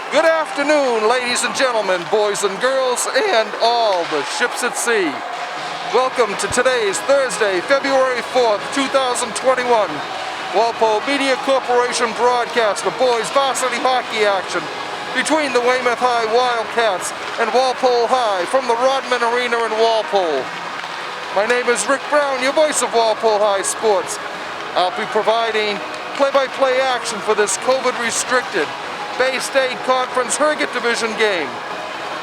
Good afternoon, ladies and gentlemen, boys and girls, and all the ships at sea. Welcome to today's Thursday, February 4th, 2021, Walpole Media Corporation broadcast of boys varsity hockey action between the Weymouth High Wildcats and Walpole High from the Rodman Arena in Walpole. My name is Rick Brown, your voice of Walpole High Sports. I'll be providing play-by-play action for this COVID-restricted Bay State Conference Herget Division game.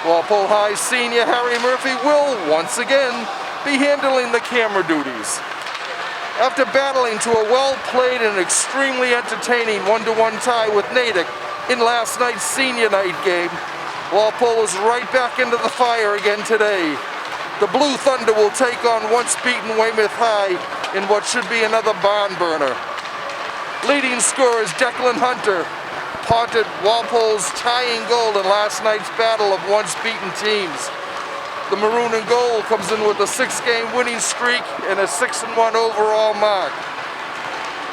Walpole High senior Harry Murphy will, once again, be handling the camera duties. After battling to a well-played and extremely entertaining 1-1 tie with Natick in last night's senior night game, Walpole is right back into the fire again today. The Blue Thunder will take on once-beaten Weymouth High in what should be another barn burner. Leading scorers Declan Hunter potted Walpole's tying goal in last night's battle of once-beaten teams. The Maroon and Gold comes in with a 6-game winning streak and a 6-1 overall mark.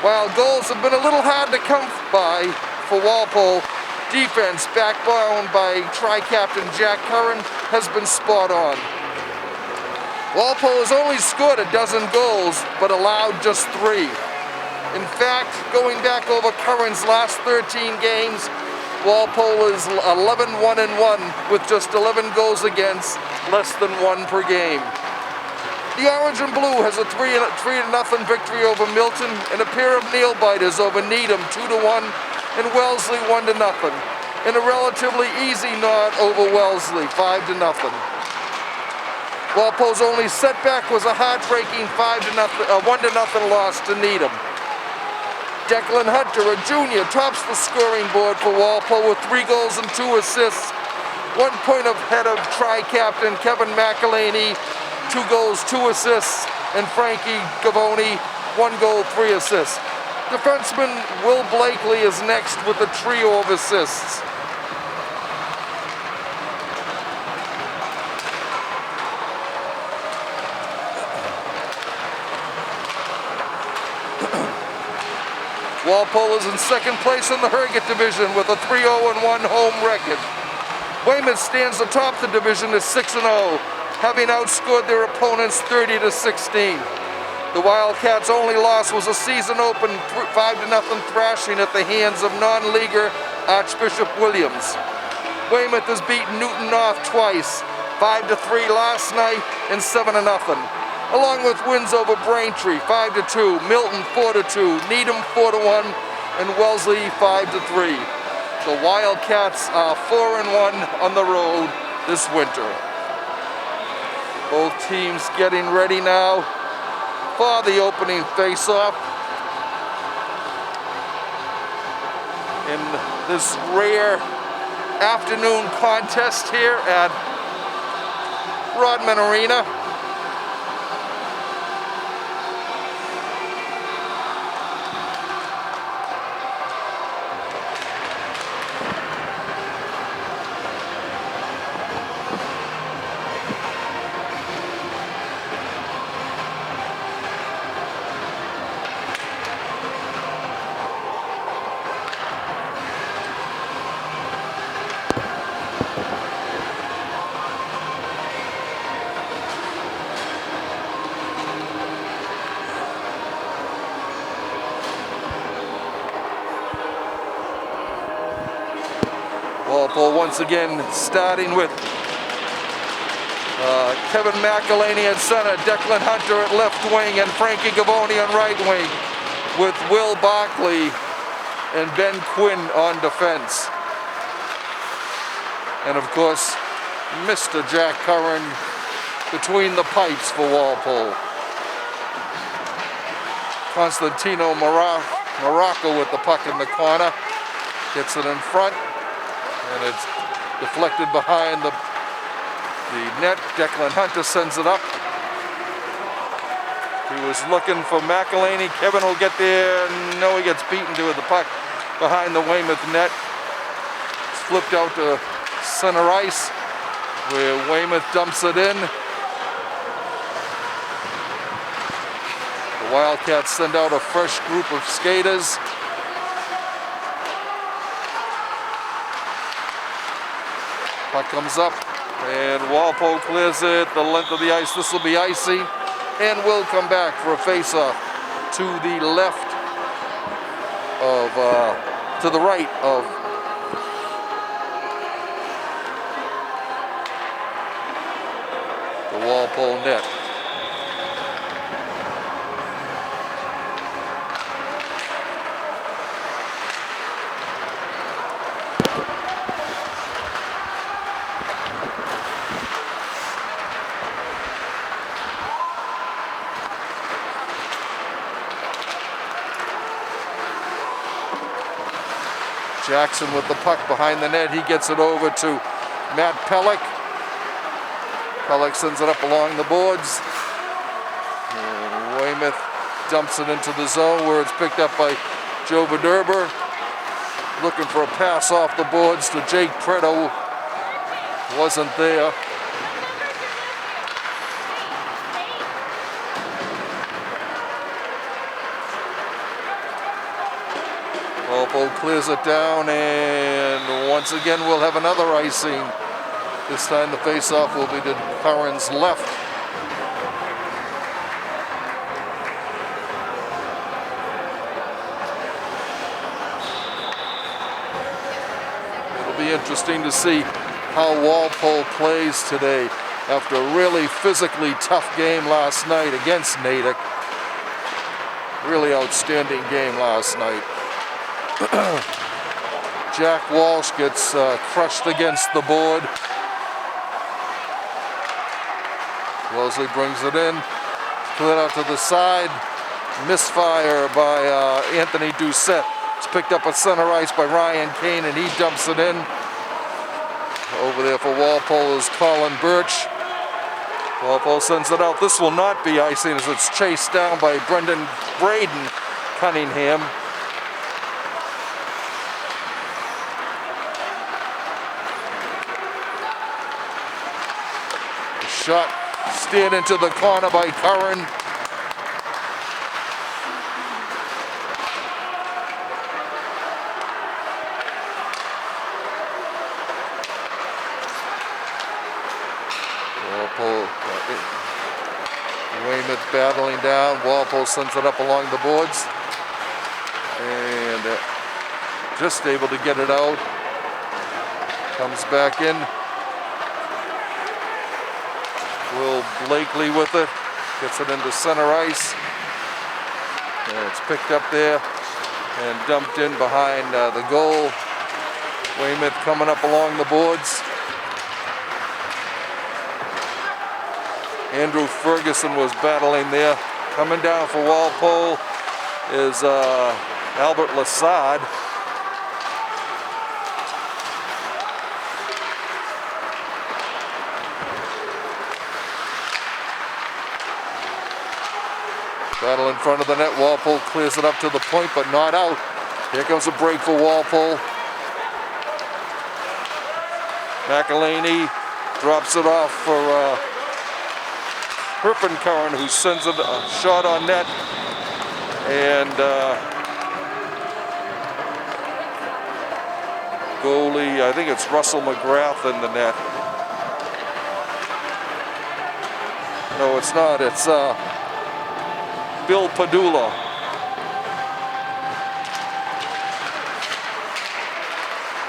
While goals have been a little hard to come by for Walpole, defense, backboned by tri-captain Jack Curran, has been spot on. Walpole has only scored a dozen goals, but allowed just 3. In fact, going back over Curran's last 13 games, Walpole is 11-1-1 with just 11 goals against, less than 1 per game. The Orange and Blue has a 3-0 victory over Milton and a pair of nail-biters over Needham 2-1 and Wellesley 1-0, and a relatively easy nod over Wellesley 5-0. Walpole's only setback was a heartbreaking 1-0 loss to Needham. Declan Hunter, a junior, tops the scoring board for Walpole with 3 goals and 2 assists. 1 point ahead of tri-captain Kevin McElhaney, 2 goals, 2 assists, and Frankie Gavoni, 1 goal, 3 assists. Defenseman Will Blakely is next with a trio of assists. Walpole is in second place in the Herget Division with a 3-0-1 home record. Weymouth stands atop the division at 6-0, having outscored their opponents 30-16. The Wildcats' only loss was a season-open 5-0 thrashing at the hands of non-leaguer Archbishop Williams. Weymouth has beaten Newton North twice, 5-3 last night and 7-0. Along with wins over Braintree 5-2, Milton 4-2, Needham 4-1, and Wellesley 5-3. The Wildcats are 4-1 on the road this winter. Both teams getting ready now for the opening face-off in this rare afternoon contest here at Rodman Arena. Walpole once again starting with Kevin McElhaney at center, Declan Hunter at left wing, and Frankie Gavoni on right wing, with Will Barkley and Ben Quinn on defense. And of course, Mr. Jack Curran between the pipes for Walpole. Constantino Morocco with the puck in the corner, gets it in front, and it's deflected behind the net. Declan Hunter sends it up. He was looking for McElhaney. Kevin will get there. No, he gets beaten to the puck behind the Weymouth net. It's flipped out to center ice, where Weymouth dumps it in. The Wildcats send out a fresh group of skaters. Puck comes up, and Walpole clears it the length of the ice. This will be icy, and will come back for a face-off to the left of, to the right of the Walpole net. Jackson with the puck behind the net. He gets it over to Matt Pellick. Pellick sends it up along the boards. And Weymouth dumps it into the zone where it's picked up by Joe Bederber. Looking for a pass off the boards to Jake Preto. Wasn't there. Walpole clears it down, and once again we'll have another icing. This time the face-off will be to Curran's left. It'll be interesting to see how Walpole plays today after a really physically tough game last night against Natick. Really outstanding game last night. Jack Walsh gets crushed against the board. Wellesley brings it in, cleared out to the side. Misfire by Anthony Doucette. It's picked up at center ice by Ryan Kane, and he dumps it in. Over there for Walpole is Colin Birch. Walpole sends it out. This will not be icing as it's chased down by Brendan Braden Cunningham. Shot steered into the corner by Curran. Walpole, Weymouth battling down. Walpole sends it up along the boards. And just able to get it out. Comes back in. Will Blakely with it, gets it into center ice, and it's picked up there and dumped in behind the goal. Weymouth coming up along the boards. Andrew Ferguson was battling there. Coming down for Walpole is Albert Lassard. Battle in front of the net. Walpole clears it up to the point, but not out. Here comes a break for Walpole. McElhaney drops it off for Herpenkarren, who sends it a shot on net. And goalie, I think it's Russell McGrath in the net. No, it's not. It's Bill Padula.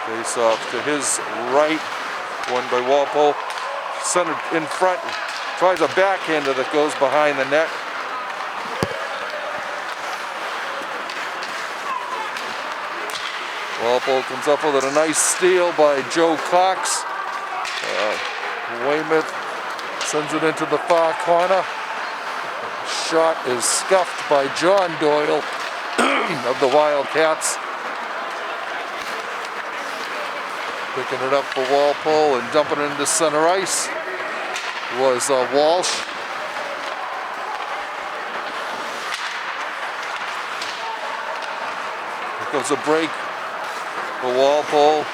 Face off to his right, won by Walpole. Centered in front, tries a backhander that goes behind the net. Walpole comes up with it, a nice steal by Joe Cox. Weymouth sends it into the far corner. Shot is scuffed by John Doyle of the Wildcats. Picking it up for Walpole and dumping it into center ice was Walsh. Here goes a break for Walpole.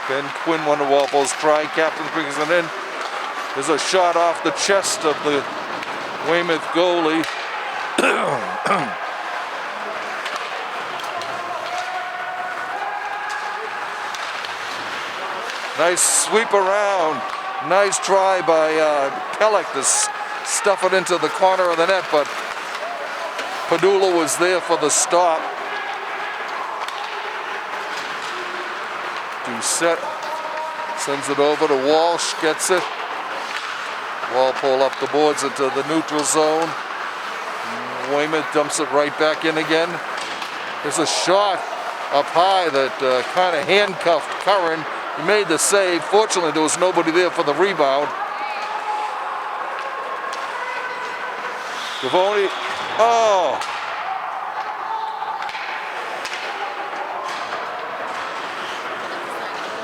Ben Quinn, one of Walpole's tri-captains, brings it in. There's a shot off the chest of the Weymouth goalie. Nice sweep around. Nice try by Pellick to stuff it into the corner of the net, but Padula was there for the stop. Doucette sends it over to Walsh, gets it. Walpole up the boards into the neutral zone. Weymouth dumps it right back in again. There's a shot up high that kind of handcuffed Curran. He made the save. Fortunately, there was nobody there for the rebound. Gavoni, oh!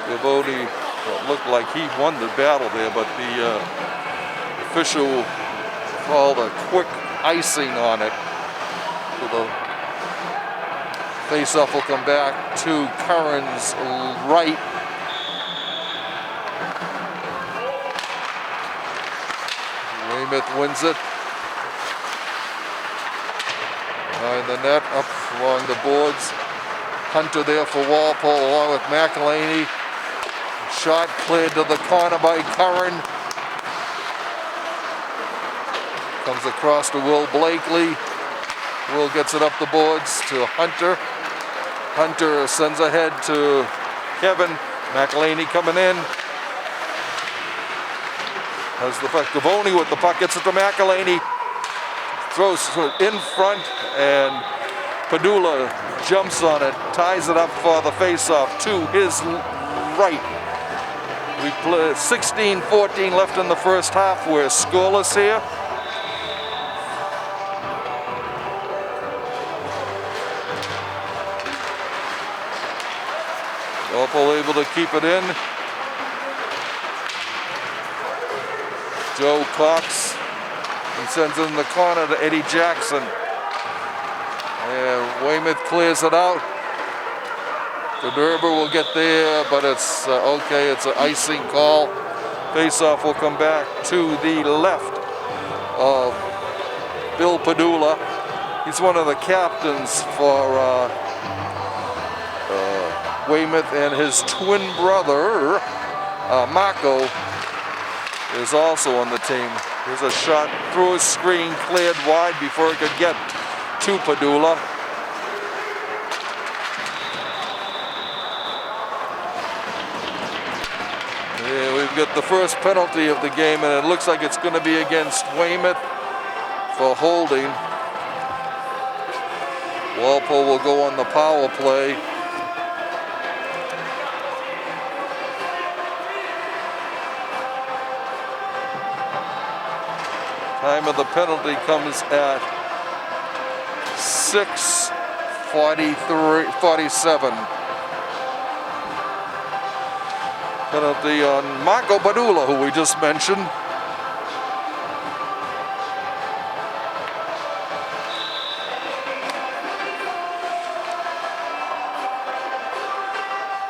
Gavoni, well, it looked like he won the battle there, but the official called a quick icing on it. So the face-off will come back to Curran's right. Weymouth wins it. Behind the net, up along the boards. Hunter there for Walpole along with McElhaney. Shot cleared to the corner by Curran. Comes across to Will Blakely. Will gets it up the boards to Hunter. Hunter sends ahead to Kevin. McElhaney coming in. Has the puck. Gavoni with the puck, gets it to McElhaney. Throws it in front, and Padula jumps on it, ties it up for the face-off to his right. We play 16-14 left in the first half. We're scoreless here. Walpole able to keep it in. Joe Cox, he sends it in the corner to Eddie Jackson. And Weymouth clears it out. The Derber will get there, but it's okay, it's an icing call. Face-off will come back to the left of Bill Padula. He's one of the captains for Weymouth, and his twin brother, Marco, is also on the team. There's a shot through a screen, cleared wide before it could get to Padula. Yeah, we've got the first penalty of the game, and it looks like it's going to be against Weymouth for holding. Walpole will go on the power play. Time of the penalty comes at 6:47. Penalty on Marco Padula, who we just mentioned.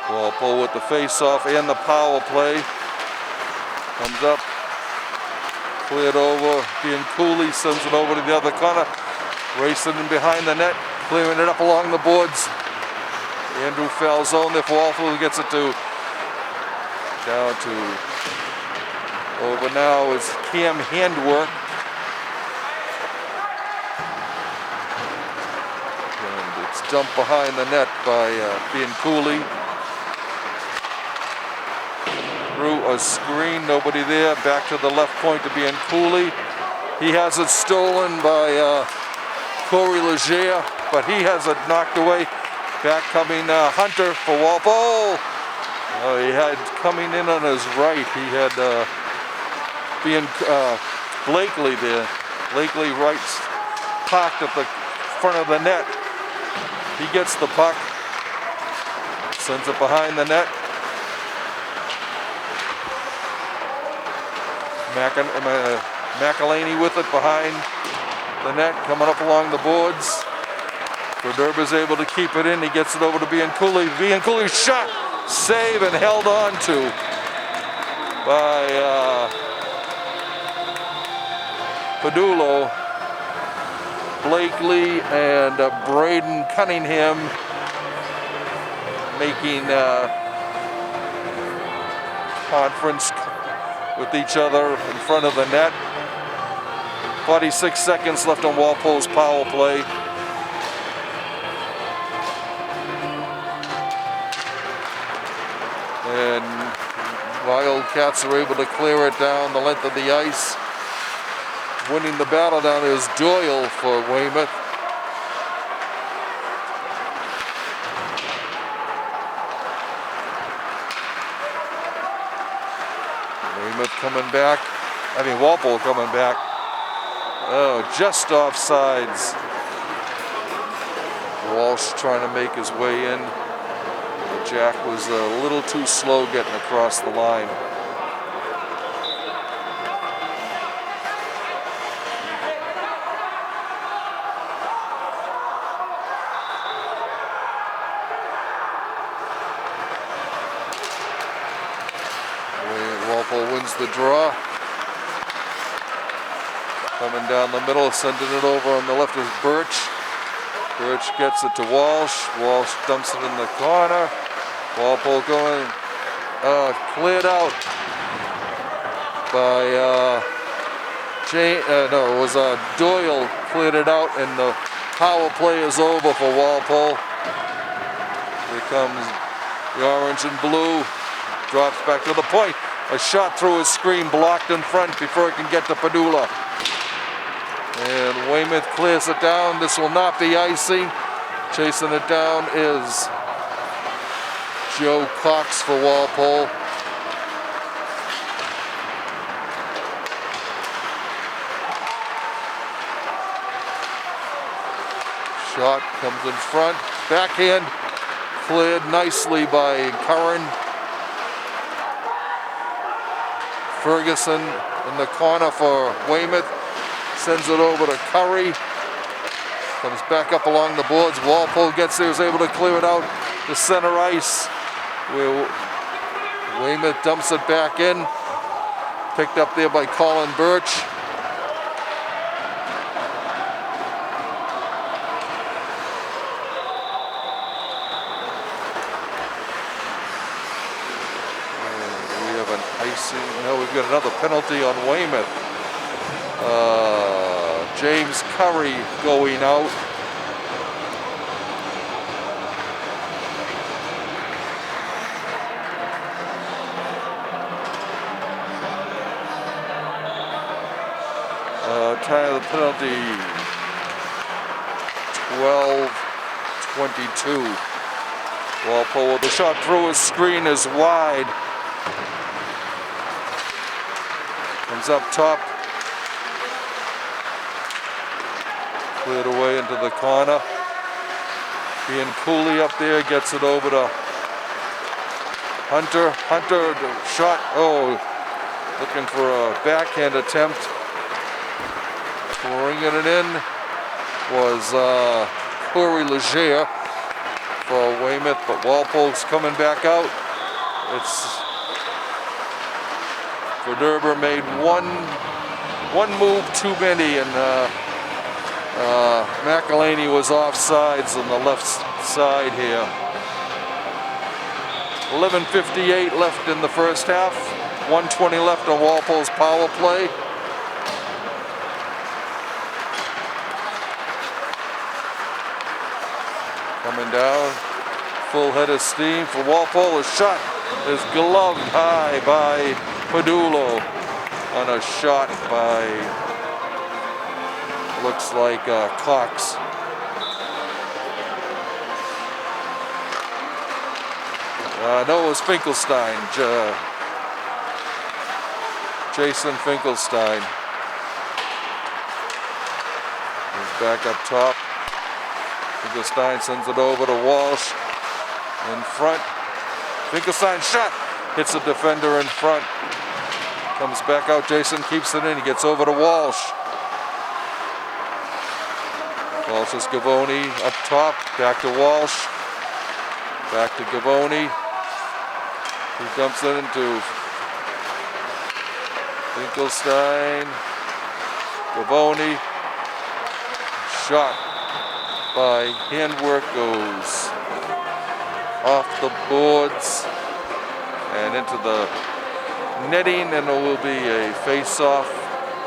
Walpole with the face-off and the power play. Comes up. Cleared over. Bianculli sends it over to the other corner. Racing in behind the net. Clearing it up along the boards. Andrew Falzone there for Walpole, gets it to down to over now is Cam Handwork. And it's dumped behind the net by Bianculli. Through a screen, nobody there. Back to the left point to Bianculli. He has it stolen by Corey Leger, but he has it knocked away. Back coming Hunter for Walpole. He had coming in on his right. He had Blakely there. Blakely right parked at the front of the net. He gets the puck. Sends it behind the net. McElhaney with it behind the net, coming up along the boards. Verderber's able to keep it in. He gets it over to Bianculli. Bianculli's shot, save, and held on to by Padula. Blakely and Braden Cunningham making conference with each other in front of the net. 46 seconds left on Walpole's power play. And Wildcats are able to clear it down the length of the ice. Winning the battle down is Doyle for Weymouth. Weymouth coming back. Walpole coming back. Oh, just offsides. Walsh trying to make his way in. Jack was a little too slow getting across the line. Walpole wins the draw. Coming down the middle, sending it over on the left is Birch. Birch gets it to Walsh. Walsh dumps it in the corner. Walpole going, cleared out by Doyle cleared it out, and the power play is over for Walpole. Here comes the orange and blue, drops back to the point. A shot through his screen, blocked in front before it can get to Padula. And Weymouth clears it down. This will not be icing. Chasing it down is Joe Cox for Walpole. Shot comes in front. Backhand cleared nicely by Curran. Ferguson in the corner for Weymouth. Sends it over to Curry. Comes back up along the boards. Walpole gets there, is able to clear it out to center ice, where Weymouth dumps it back in. Picked up there by Colin Birch. And we have an icing. No, we've got another penalty on Weymouth. James Curry going out. Time of the penalty, 12-22. Walpole with the shot through his screen is wide. Comes up top. Cleared away into the corner. Being Cooley up there, gets it over to Hunter. Hunter, shot, looking for a backhand attempt. Bringing it in was Corey Leger for Weymouth, but Walpole's coming back out. It's Verderber made one move too many, and McElhaney was offsides on the left side here. 11:58 left in the first half. 1:20 left on Walpole's power play. Coming down, full head of steam for Walpole. A shot is gloved high by Padulo on a shot by, looks like Cox. No, it was Finkelstein. Jason Finkelstein. He's back up top. Finkelstein sends it over to Walsh in front. Finkelstein shot, hits a defender in front. Comes back out, Jason keeps it in, he gets over to Walsh. Walsh is Gavoni up top, back to Walsh. Back to Gavoni. He dumps it into Finkelstein. Gavoni. Shot by handwork goes off the boards and into the netting, and it will be a face-off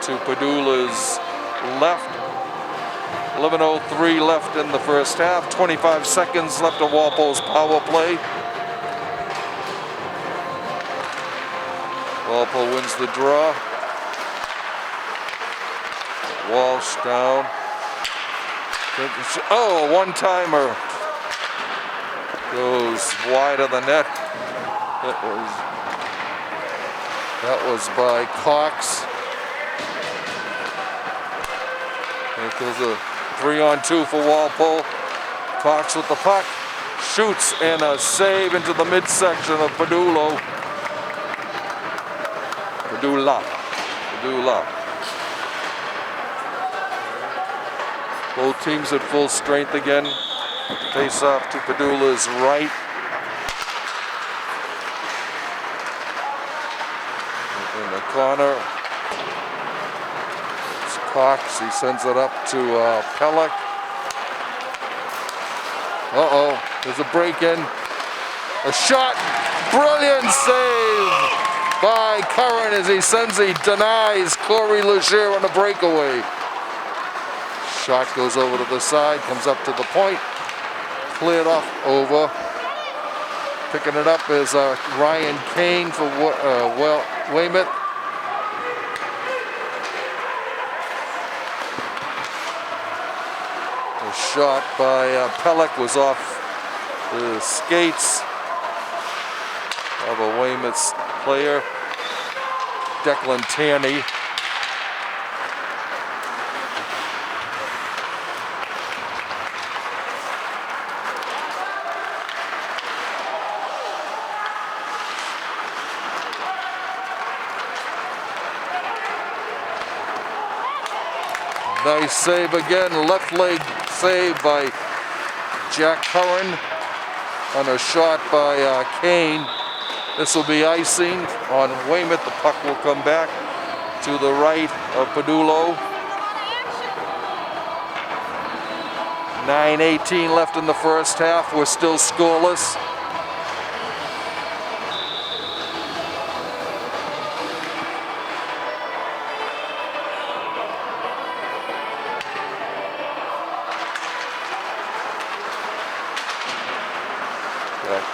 to Padula's left. 11:03 left in the first half. 25 seconds left of Walpole's power play. Walpole wins the draw. Walsh down. Oh, a one-timer. Goes wide of the net. That was by Cox. There goes a 3-on-2 for Walpole. Cox with the puck. Shoots and a save into the midsection of Padula. Both teams at full strength again. Face off to Padula's right. In the corner. It's Cox. He sends it up to Pellick. Uh-oh. There's a break-in. A shot. Brilliant save by Curran as he denies Corey Leger on a breakaway. Shot goes over to the side, comes up to the point, cleared off over. Picking it up is Ryan Kane for Weymouth. The shot by Pellick was off the skates of a Weymouth player, Declan Tierney. Nice save again, left leg save by Jack Curran on a shot by Kane. This will be icing on Weymouth. The puck will come back to the right of Padula. 9:18 left in the first half. We're still scoreless.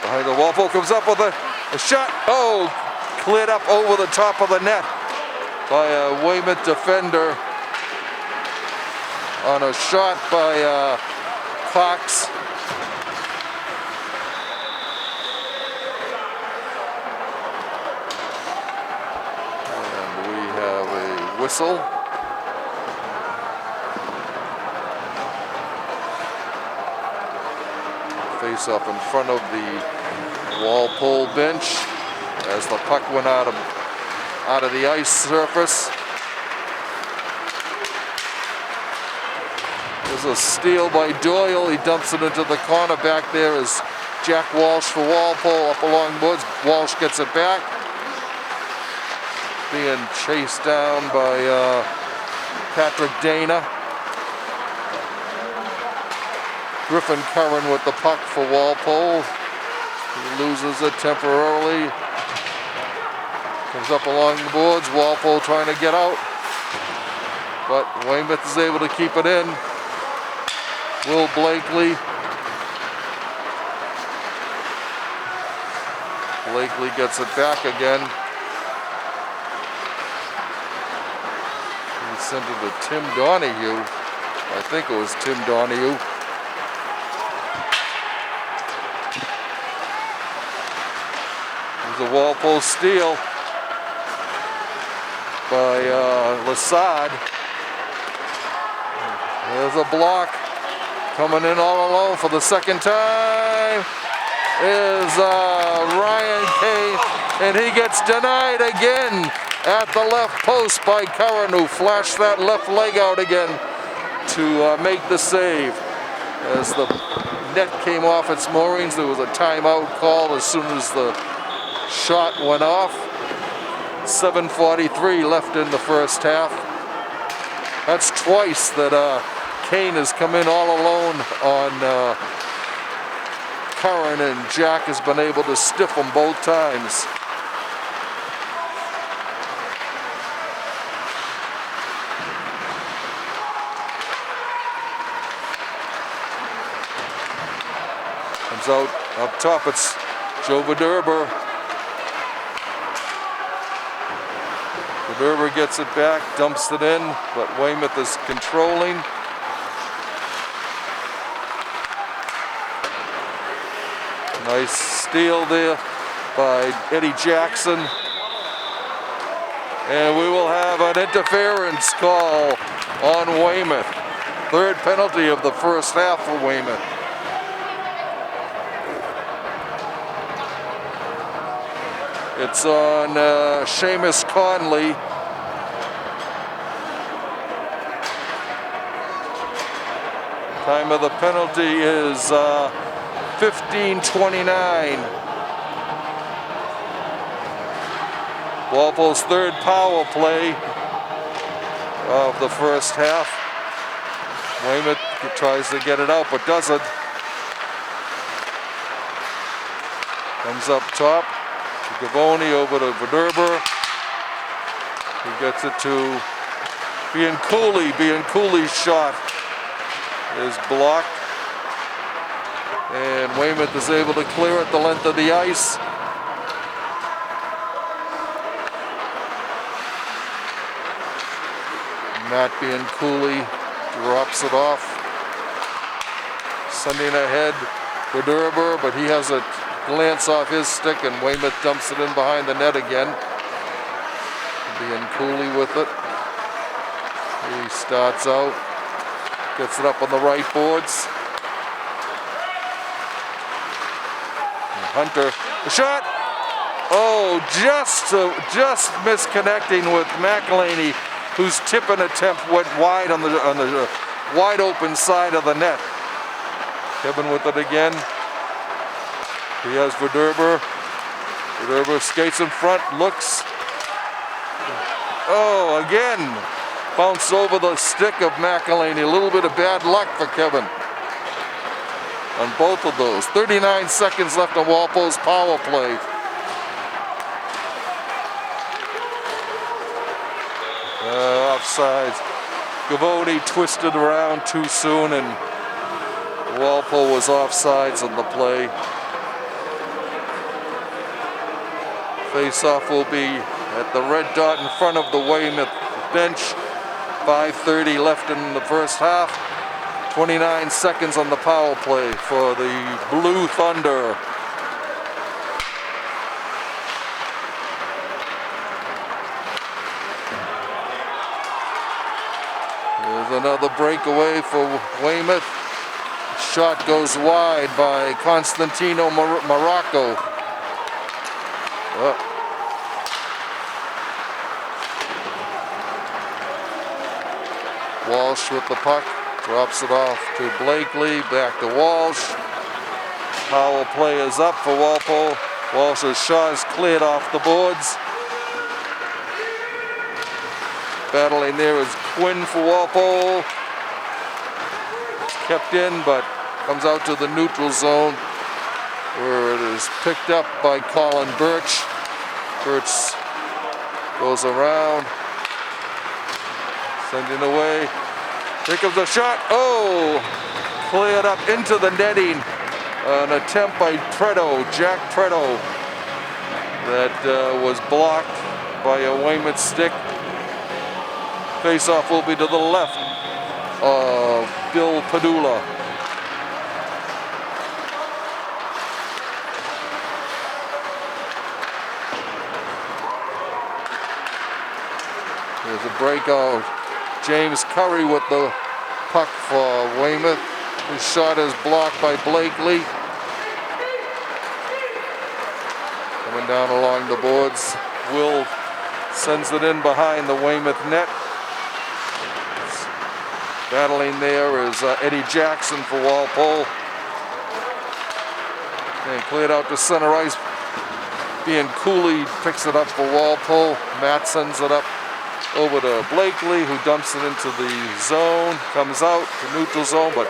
Behind the Walpole comes up with a shot. Oh, cleared up over the top of the net by a Weymouth defender on a shot by Cox. And we have a whistle. Face up in front of the Walpole bench as the puck went out of the ice surface. There's a steal by Doyle. He dumps it into the corner. Back there is Jack Walsh for Walpole up along boards. Walsh gets it back. Being chased down by Patrick Dana. Griffin Curran with the puck for Walpole. He loses it temporarily. Comes up along the boards. Walpole trying to get out. But Weymouth is able to keep it in. Will Blakely. Blakely gets it back again. He sent it to Tim Donahue. I think it was Tim Donahue. The Walpole steal by Lassard. There's a block. Coming in all alone for the second time is Ryan Kane, and he gets denied again at the left post by Curran, who flashed that left leg out again to make the save. As the net came off its moorings, there was a timeout call as soon as the shot went off. 7:43 left in the first half. That's twice that Kane has come in all alone on Curran, and Jack has been able to stiff him both times. Comes out up top. It's Joe Verderber. Verderber gets it back, dumps it in, but Weymouth is controlling. Nice steal there by Eddie Jackson. And we will have an interference call on Weymouth. Third penalty of the first half for Weymouth. It's on Seamus Conley. Time of the penalty is 15:29. Walpole's third power play of the first half. Weymouth tries to get it out, but doesn't. Comes up top to Gavoni, over to Verderber. He gets it to Bianculli. Bianculli's shot is blocked. And Weymouth is able to clear it the length of the ice. Matt Bianculli drops it off. Sending ahead Verderber, but he has a glance off his stick and Weymouth dumps it in behind the net again. Bianculli with it. He starts out, gets it up on the right boards. Hunter, the shot. Oh, just misconnecting with McElhaney, whose tipping attempt went wide on the wide open side of the net. Kevin with it again. He has Verderber. Verderber skates in front, looks. Oh, again, bounce over the stick of McElhaney. A little bit of bad luck for Kevin on both of those. 39 seconds left on Walpole's power play. Offsides. Gavoni twisted around too soon and Walpole was offsides on the play. Face-off will be at the red dot in front of the Weymouth bench. 5:30 left in the first half. 29 seconds on the power play for the Blue Thunder. There's another breakaway for Weymouth. Shot goes wide by Constantino Morocco. Walsh with the puck. Drops it off to Blakely, back to Walsh. Power play is up for Walpole. Walsh's shot is cleared off the boards. Battling there is Quinn for Walpole. It's kept in, but comes out to the neutral zone where it is picked up by Colin Birch. Birch goes around, sending away. Here comes a shot. Oh, cleared up into the netting. An attempt by Preto, Jack Preto, that was blocked by a Weymouth stick. Face-off will be to the left of Bill Padula. There's a breakout. James Curry with the puck for Weymouth. His shot is blocked by Blakely. Coming down along the boards. Will sends it in behind the Weymouth net. Battling there is Eddie Jackson for Walpole. And cleared out to center ice. Bianculli picks it up for Walpole. Matt sends it up over to Blakely, who dumps it into the zone, comes out to neutral zone, but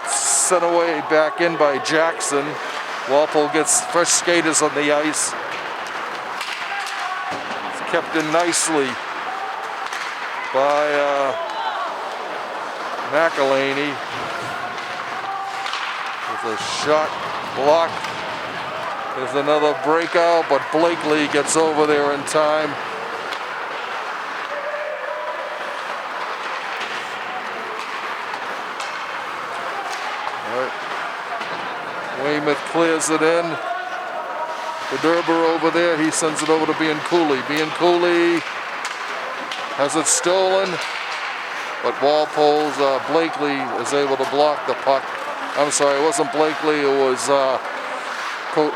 sent away back in by Jackson. Walpole gets fresh skaters on the ice. It's kept in nicely by McElhaney. There's a shot blocked. There's another breakout, but Blakely gets over there in time. All right. Weymouth clears it in. The Derber over there, he sends it over to Bianculli. Bianculli has it stolen, but Walpole's Blakely is able to block the puck. I'm sorry, it wasn't Blakely, it was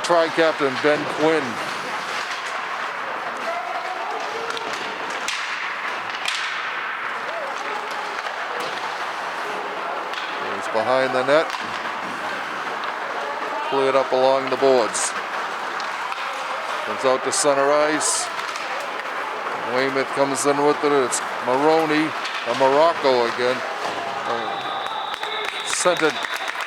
Tri-Captain Ben Quinn. He's behind the net. Cleared up along the boards. Comes out to center ice. Weymouth comes in with it. It's Maroney, Morocco again. Sent it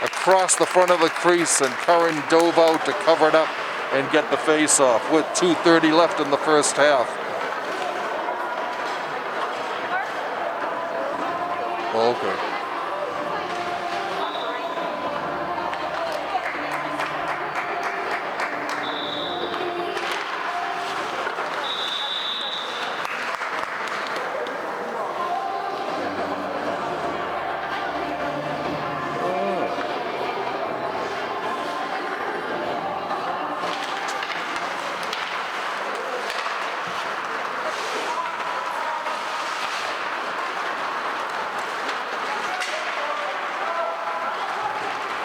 across the front of the crease, and Curran dove out to cover it up and get the face-off with 2:30 left in the first half. Okay.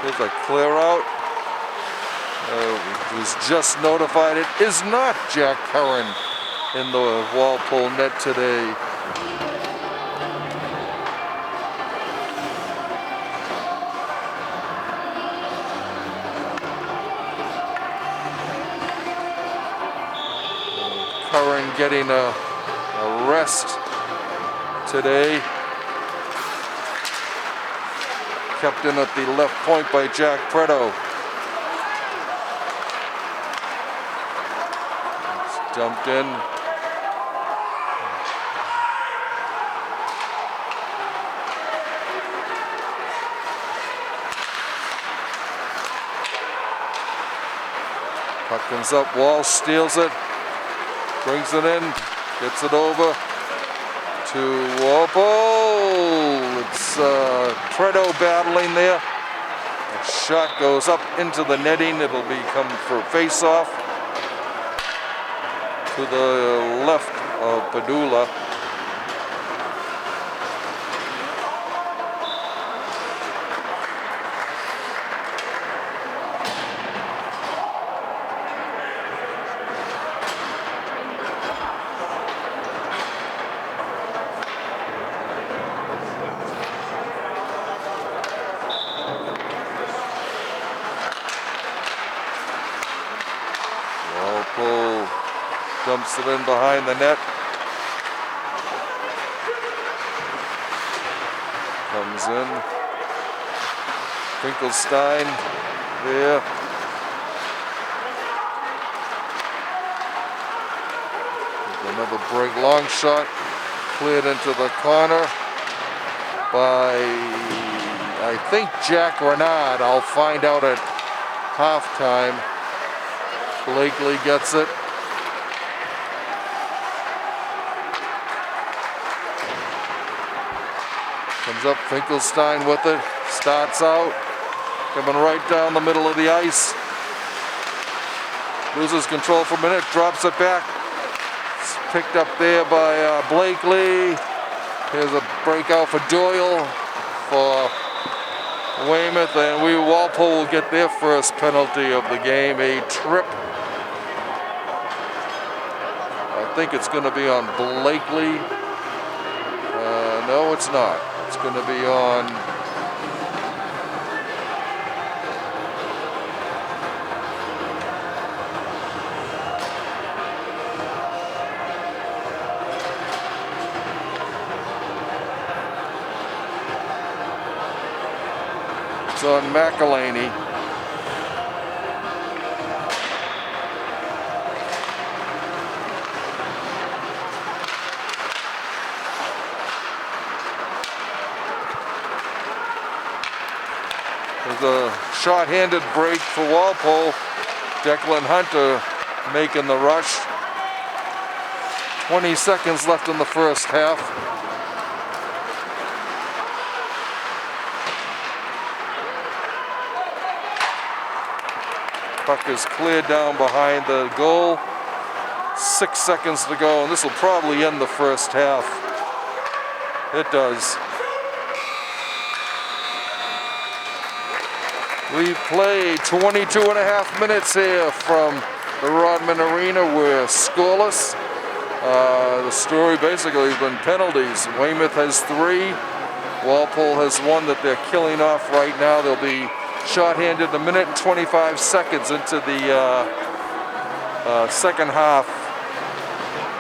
There's a clear out. Was just notified it is not Jack Curran in the Walpole net today. Curran getting a rest today. Kept in at the left point by Jack Preto. It's dumped in. Puck comes up, Walsh steals it, brings it in, gets it over to Walpole. It's Preto battling there. The shot goes up into the netting. It'll become for face-off to the left of Padula. Walpole dumps it in behind the net. Comes in. Finkelstein there. Another break, long shot, cleared into the corner by, I think, Jack Renard. I'll find out at halftime. Blakely gets it. Comes up, Finkelstein with it, starts out, coming right down the middle of the ice. Loses control for a minute, drops it back. It's picked up there by Blakely. Here's a breakout for Doyle for Weymouth, and Walpole will get their first penalty of the game, a trip. I think it's going to be on Blakely. No, it's not. It's going to be on McElhaney. There's the short-handed break for Walpole. Declan Hunter making the rush. 20 seconds left in the first half. Puck is cleared down behind the goal. 6 seconds to go, and this will probably end the first half. It does. We play 22 and a half minutes here from the Rodman Arena. We're scoreless. The story basically has been penalties. Weymouth has 3. Walpole has 1 that they're killing off right now. They'll be shorthanded a minute and 25 seconds into the second half.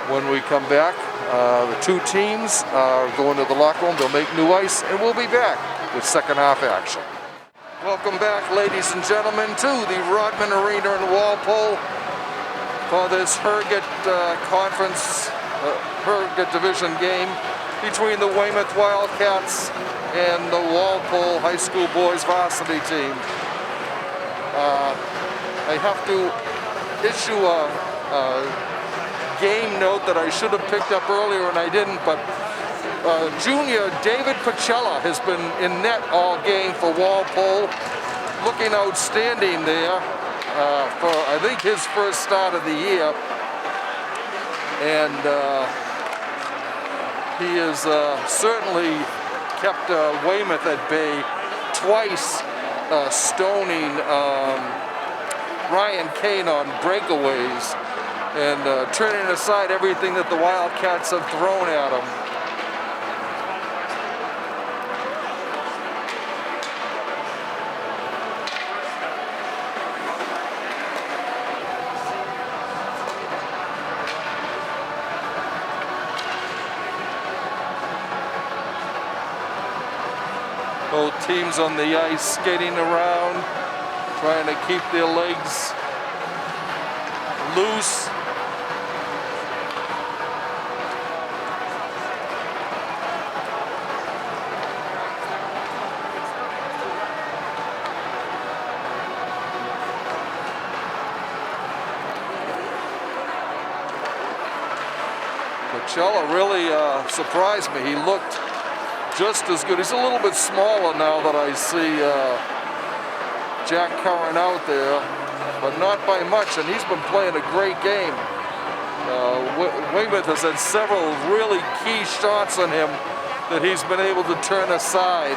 When we come back, the 2 teams are going to the locker room. They'll make new ice, and we'll be back with second half action. Welcome back, ladies and gentlemen, to the Rodman Arena in Walpole for this Herget Conference, Herget Division game between the Weymouth Wildcats and the Walpole High School Boys Varsity team. I have to issue a game note that I should have picked up earlier and I didn't, but junior David Pacella has been in net all game for Walpole, looking outstanding there for I think his first start of the year, and he has certainly kept Weymouth at bay, twice stoning Ryan Kane on breakaways and turning aside everything that the Wildcats have thrown at him. Both teams on the ice skating around, trying to keep their legs loose. Pacella really surprised me. He looked just as good. He's a little bit smaller now that I see Jack Curran out there, but not by much, and he's been playing a great game. Weymouth has had several really key shots on him that he's been able to turn aside.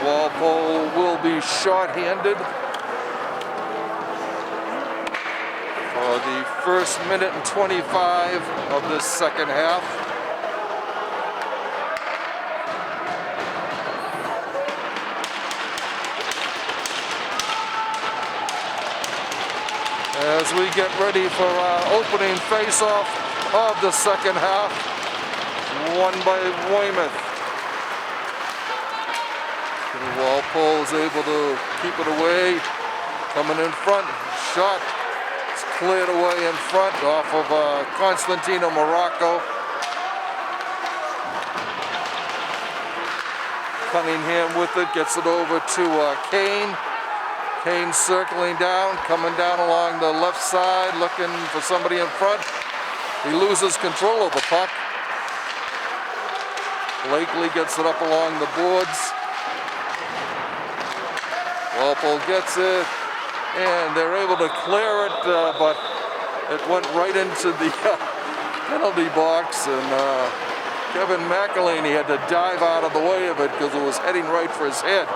Walpole will be short-handed for the first minute and 25 of this second half. As we get ready for our opening face-off of the second half, won by Weymouth. Walpole is able to keep it away, coming in front, shot, it's cleared away in front off of Constantino Morocco. Cunningham with it, gets it over to Kane. Kane circling down, coming down along the left side, looking for somebody in front. He loses control of the puck. Blakely gets it up along the boards. Walpole gets it, and they're able to clear it, but it went right into the penalty box, and Kevin McElhaney had to dive out of the way of it because it was heading right for his head.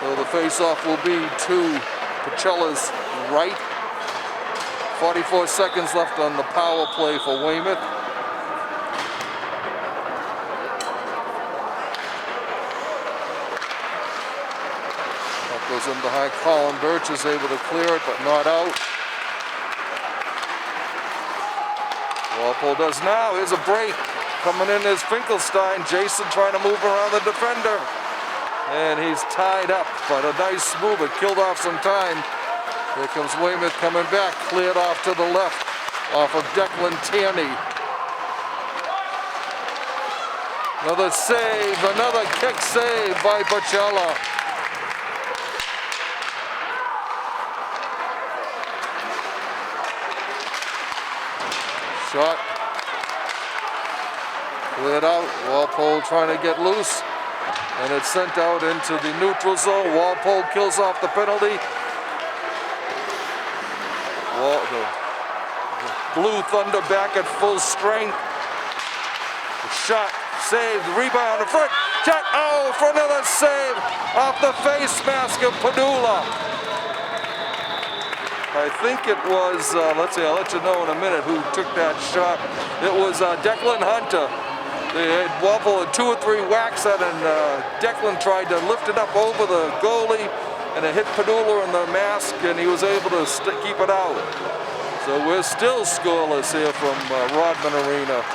So the face-off will be to Pacella's right. 44 seconds left on the power play for Weymouth. Goes in behind Colin Birch, is able to clear it, but not out. Walpole does now. Here's a break. Coming in is Finkelstein. Jason trying to move around the defender. And he's tied up, but a nice move. It killed off some time. Here comes Weymouth coming back. Cleared off to the left off of Declan Tierney. Another save, another kick save by Bacella. Shot. Cleared out. Walpole trying to get loose. And it's sent out into the neutral zone. Walpole kills off the penalty. The Blue Thunder back at full strength. Shot. Saved. Rebound in front. Shot. Oh, for another save off the face mask of Padula. I think it was, let's see, I'll let you know in a minute who took that shot. It was Declan Hunter. Walpole had 2 or 3 whacks at it, and Declan tried to lift it up over the goalie, and it hit Padula in the mask, and he was able to keep it out. So we're still scoreless here from Rodman Arena.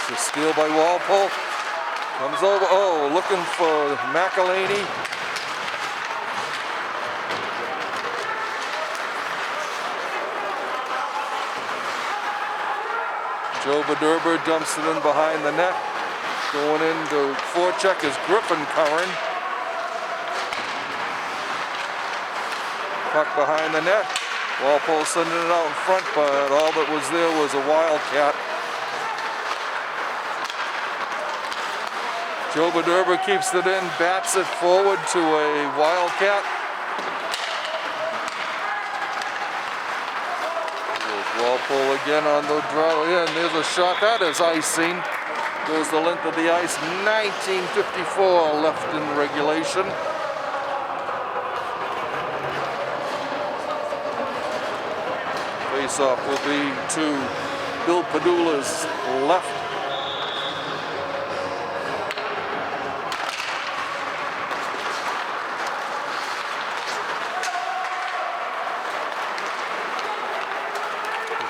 It's a steal by Walpole. Comes over, oh, looking for McElhaney. Joe Badurber dumps it in behind the net. Going into forecheck is Griffin Curran. Puck behind the net. Walpole sending it out in front, but all that was there was a wildcat. Joe Badurber keeps it in, bats it forward to a wildcat. Walpole again on the draw. Yeah, and there's a shot. That is icing. Goes the length of the ice. 19:54 left in regulation. Face-off will be to Bill Padula's left.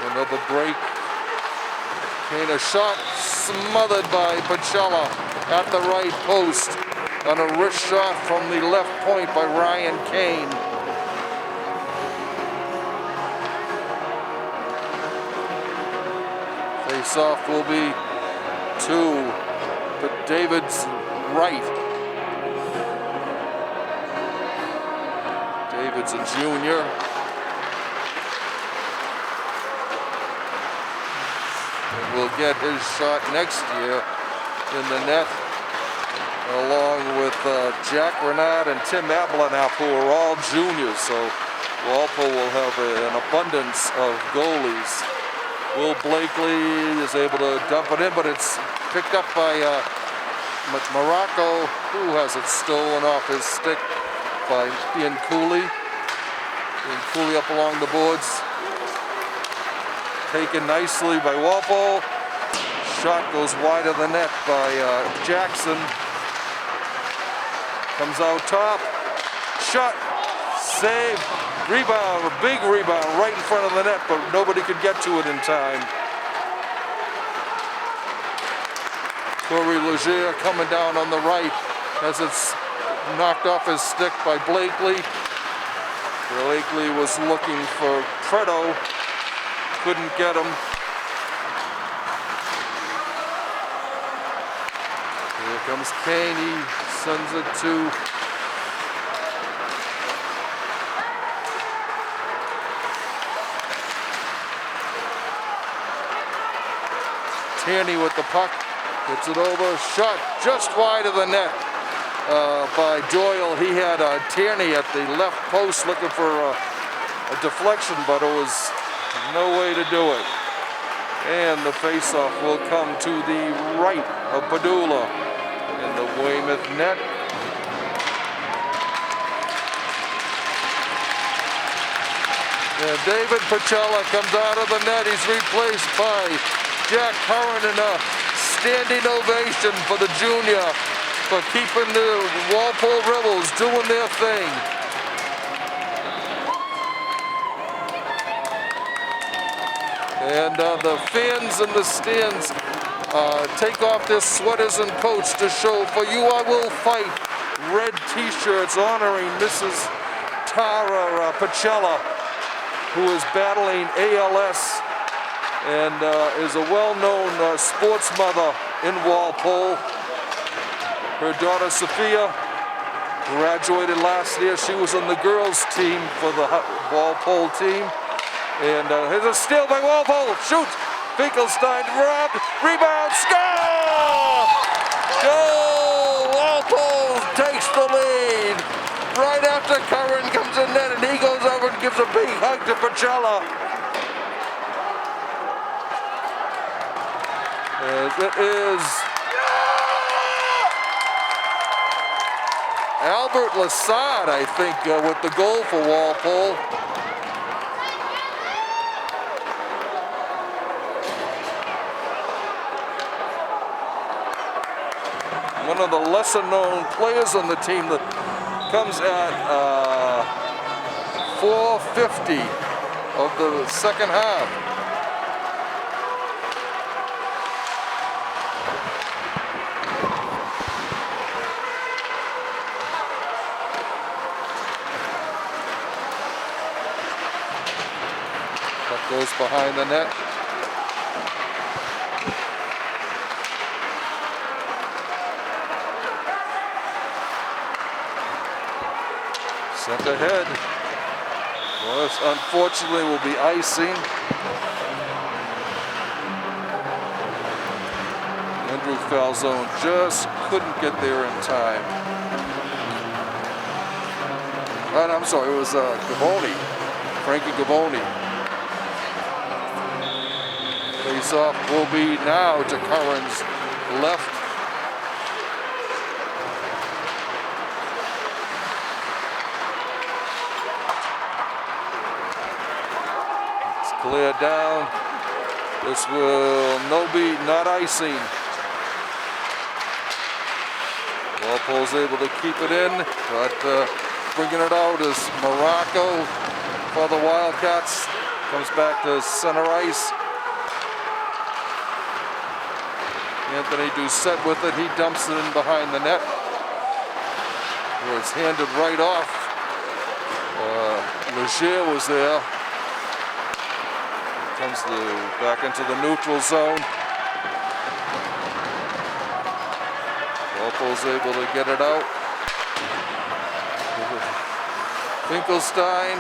Another break. And a shot smothered by Bacella at the right post on a wrist shot from the left point by Ryan Kane. Face-off will be to David's right. David's a junior. Will get his shot next year in the net, along with Jack Renard and Tim Ablanap, who are all juniors. So Walpole will have an abundance of goalies. Will Blakely is able to dump it in, but it's picked up by Morocco, who has it stolen off his stick by Ian Cooley. Ian Cooley up along the boards. Taken nicely by Walpole. Shot goes wide of the net by Jackson. Comes out top. Shot. Save. Rebound. A big rebound right in front of the net, but nobody could get to it in time. Corey Leger coming down on the right as it's knocked off his stick by Blakely. Blakely was looking for Credo. Couldn't get him. Here comes Kane. He sends it to Tierney with the puck. Gets it over. Shot just wide of the net by Doyle. He had Tierney at the left post looking for a deflection, but it was no way to do it. And the face-off will come to the right of Padula in the Weymouth net. And David Bacella comes out of the net. He's replaced by Jack Curran in a standing ovation for the junior for keeping the Walpole Rebels doing their thing. And the fans in the stands take off their sweaters and coats to show "For You I Will Fight" red t-shirts honoring Mrs. Tara Pacella, who is battling ALS and is a well-known sports mother in Walpole. Her daughter Sophia graduated last year. She was on the girls team for the Walpole team. And here's a steal by Walpole. Shoots. Finkelstein robbed. Rebound. Score! Goal! Walpole takes the lead. Right after Curran comes in net, and he goes over and gives a big hug to Pacella. It is Albert Lassard, I think, with the goal for Walpole. One of the lesser-known players on the team that comes at 4:50 of the second half. Puck goes behind the net. Sent ahead. Well, this unfortunately will be icing. Andrew Falzone just couldn't get there in time. And I'm sorry, it was Gavoni, Frankie Gavoni. Face-off will be now to Curran's left. Clear down. This will not icing. Walpole's able to keep it in, but bringing it out is Morocco for the Wildcats. Comes back to center ice. Anthony Doucette with it. He dumps it in behind the net, where it's handed right off. Leger was there. Comes back into the neutral zone. Walpole's able to get it out. Finkelstein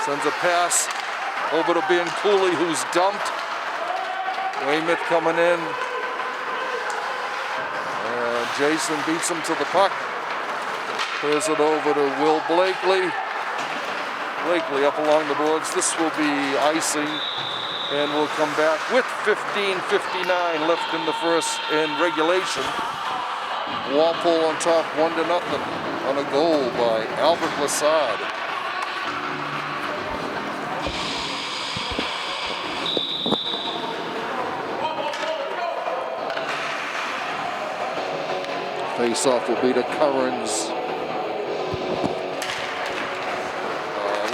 sends a pass over to Ben Cooley, who's dumped. Weymouth coming in. Jason beats him to the puck. Clears it over to Will Blakely. Blakely up along the boards. This will be icing, and we'll come back with 15:59 left in the first in regulation. Walpole on top 1-0 on a goal by Albert Lassard. Face-off will be to Curran's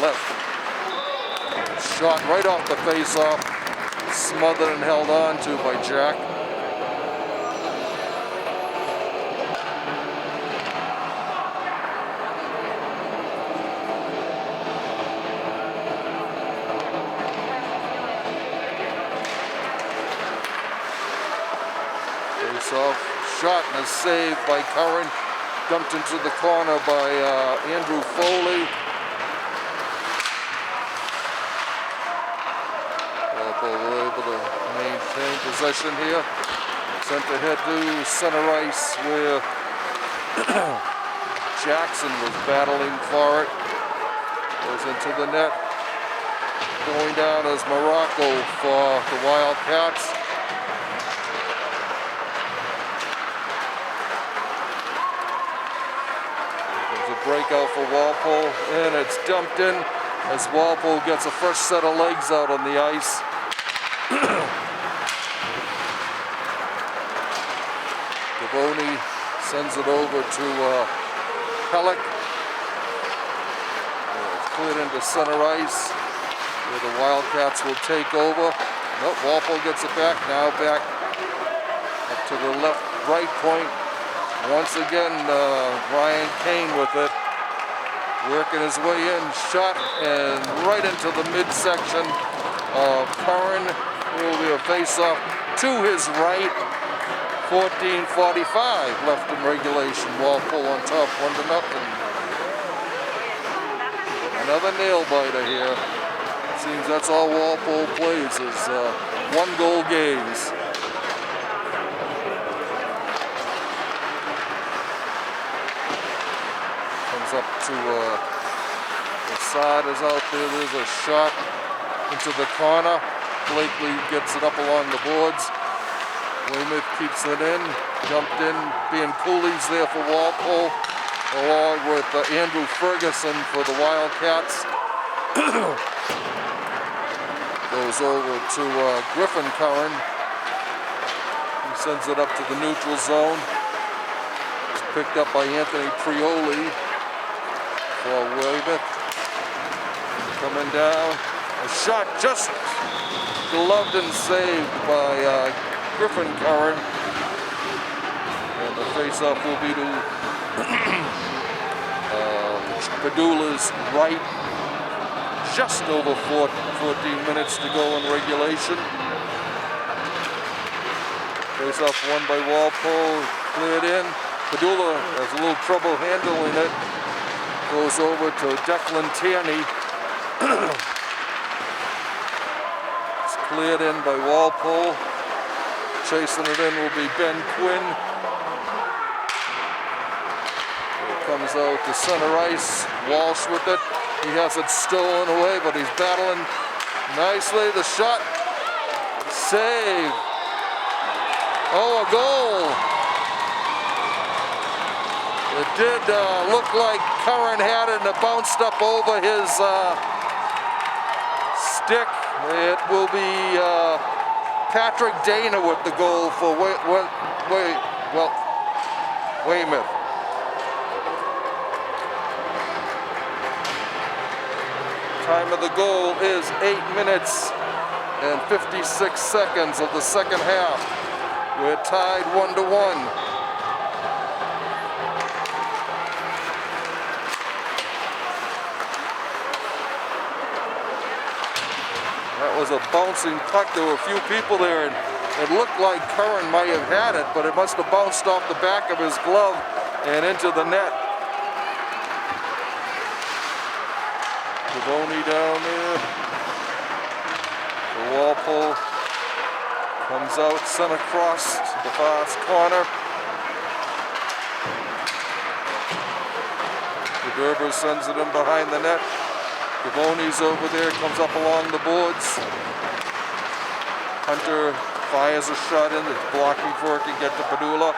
left. Shot right off the face-off, smothered and held on to by Jack. Face-off, shot and a save by Curran. Dumped into the corner by Andrew Foley. Able to maintain possession here. Sent ahead to center ice where Jackson was battling for it. Goes into the net. Going down as Morocco for the Wildcats. There's a breakout for Walpole, and it's dumped in as Walpole gets a fresh set of legs out on the ice. Devoni sends it over to Pellick. Cleared into center ice, where the Wildcats will take over. Nope, Walpole gets it back, now back up to the right point. Once again, Ryan Kane with it, working his way in, shot, and right into the midsection of Curran. It will be a face-off to his right. 14:45 left in regulation. Walpole on top, 1-0. Another nail-biter here. Seems that's all Walpole plays is one-goal games. Comes up to the side is out there. There's a shot into the corner. Blakely gets it up along the boards. Weymouth keeps it in. Jumped in, being coolies there for Walpole, along with Andrew Ferguson for the Wildcats. Goes over to Griffin Curran. He sends it up to the neutral zone. It's picked up by Anthony Prioli for Weymouth. Coming down. A shot just gloved and saved by Griffin Curran. And the face-off will be to Padula's right. Just over 14 minutes to go in regulation. Face-off won by Walpole, cleared in. Padula has a little trouble handling it. Goes over to Declan Tierney. It's cleared in by Walpole. Chasing it in will be Ben Quinn. It comes out to center ice. Walsh with it. He has it stolen away, but he's battling nicely. The shot. Save. Oh, a goal. It did look like Curran had it, and it bounced up over his stick. It will be Patrick Dana with the goal for Weymouth. Time of the goal is 8 minutes and 56 seconds of the second half. We're tied 1-1. That was a bouncing puck. There were a few people there, and it looked like Curran might have had it, but it must have bounced off the back of his glove and into the net. Devoni down there. The Walpole comes out, sent across to the far corner. The Gerber sends it in behind the net. Devoni's over there, comes up along the boards. Hunter fires a shot in, it's blocking before it can get to Padula.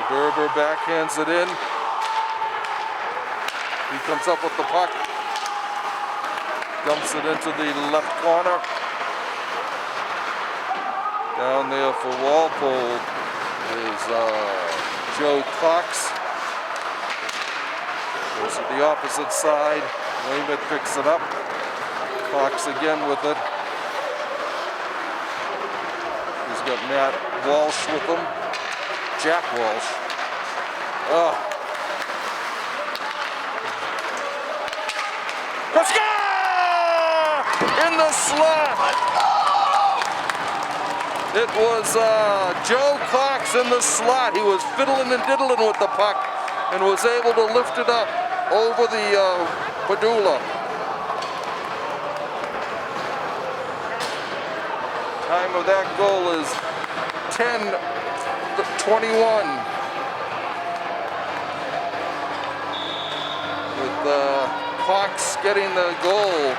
Gerber backhands it in. He comes up with the puck. Dumps it into the left corner. Down there for Walpole is Joe Cox. Goes to the opposite side. Weymouth picks it up. Cox again with it. He's got Matt Walsh with him. Jack Walsh. In the slot. It was Joe Cox in the slot. He was fiddling and diddling with the puck and was able to lift it up over the Padula. Time of that goal is 10:21. With Cox getting the goal,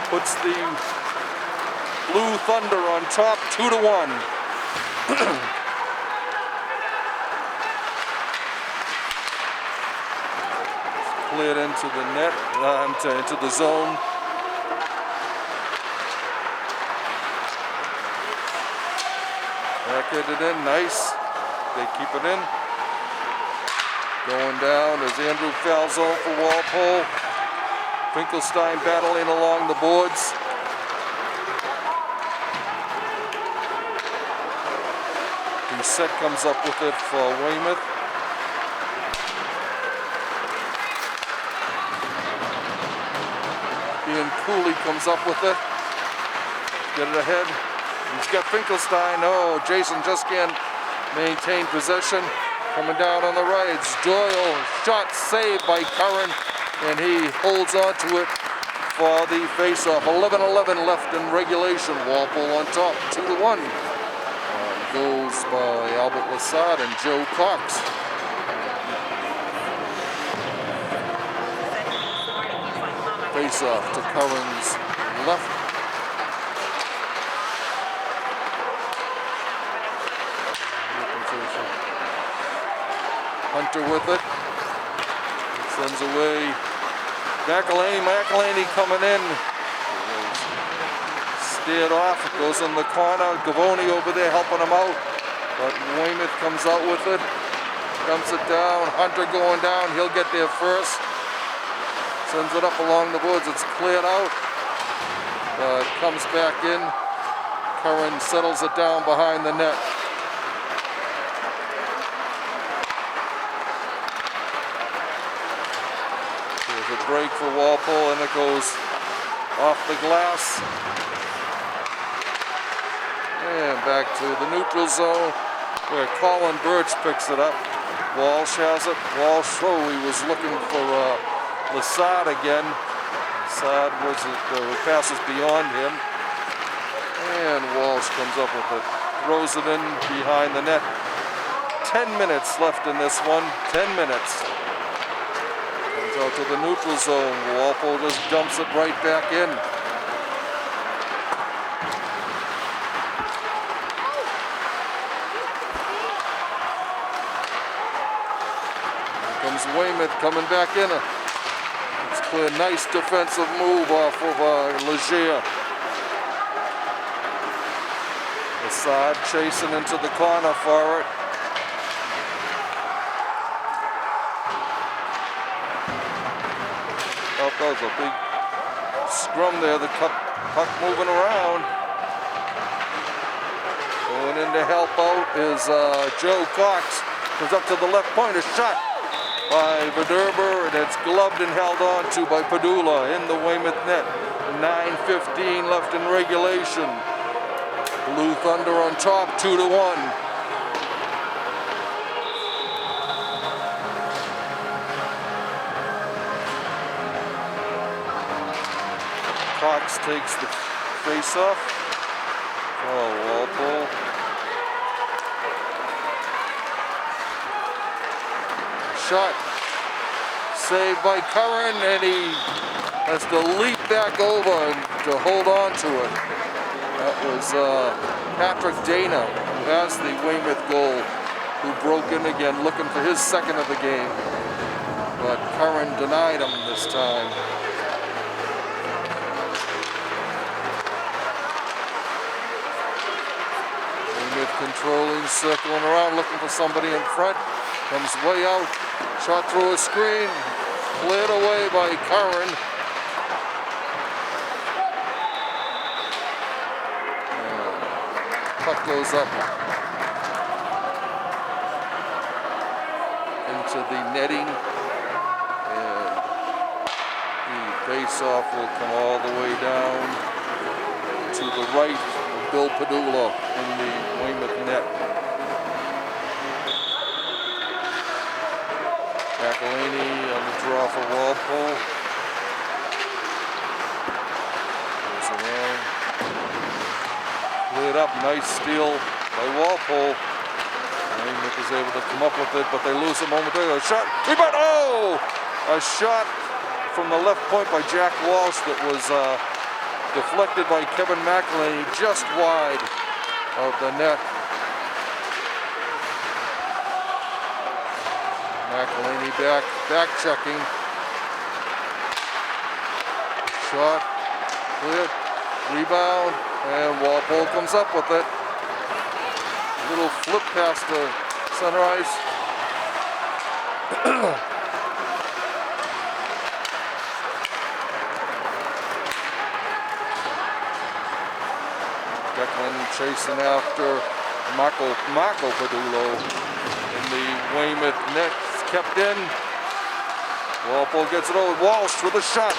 puts the Blue Thunder on top 2-1. Cleared into the net, into the zone. Back it in, nice. They keep it in. Going down as Andrew Falzone for Walpole. Finkelstein battling along the boards. Set comes up with it for Weymouth. Ian Cooley comes up with it. Get it ahead. He's got Finkelstein. Oh, Jason just can't maintain possession. Coming down on the right. It's Doyle. Shot saved by Curran. And he holds on to it for the face-off. 11-11 left in regulation. Walpole on top, 2-1. Goals by Albert Lassard and Joe Cox. Face off to Curran's left. Hunter with it. Sends away. McElhaney coming in. Steered off, it goes in the corner. Gavoni over there helping him out. But Weymouth comes out with it. Dumps it down. Hunter going down. He'll get there first. Sends it up along the boards. It's cleared out. Comes back in. Curran settles it down behind the net. There's a break for Walpole and it goes off the glass. And back to the neutral zone where Colin Birch picks it up. Walsh has it. Walsh, he was looking for Lassard again. Lassard passes beyond him. And Walsh comes up with it. Throws it in behind the net. 10 minutes left in this one. 10 minutes. Comes out to the neutral zone. Walpole just dumps it right back in. Weymouth coming back in. It's clear, nice defensive move off of Leger. Assad chasing into the corner for it. Oh, that was a big scrum there. The puck moving around. Going in to help out is Joe Cox. Comes up to the left point. A shot by Verderber, and it's gloved and held on to by Padula in the Weymouth net. 9:15 left in regulation. Blue Thunder on top, 2-1. Cox takes the face-off. Oh, Walpole. Shot saved by Curran, and he has to leap back over to hold on to it. That was Patrick Dana, who has the Weymouth goal, who broke in again looking for his second of the game. But Curran denied him this time. Weymouth controlling, circling around, looking for somebody in front. Comes way out. Shot through a screen, cleared away by Curran. Puck goes up into the netting, and the face-off will come all the way down to the right of Bill Padula in the Weymouth net. McElhaney on the draw for Walpole. Goes around. Cleared up. Nice steal by Walpole. Weymouth is able to come up with it, but they lose it momentarily. A shot. Rebound. Oh! A shot from the left point by Jack Walsh that was deflected by Kevin McElhaney just wide of the net. McElhaney back checking. Shot, cleared, rebound, and Walpole comes up with it. Little flip past the center ice. Declan chasing after Marco Padulo in the Weymouth net. Kept in. Walpole gets it over. Walsh with a shot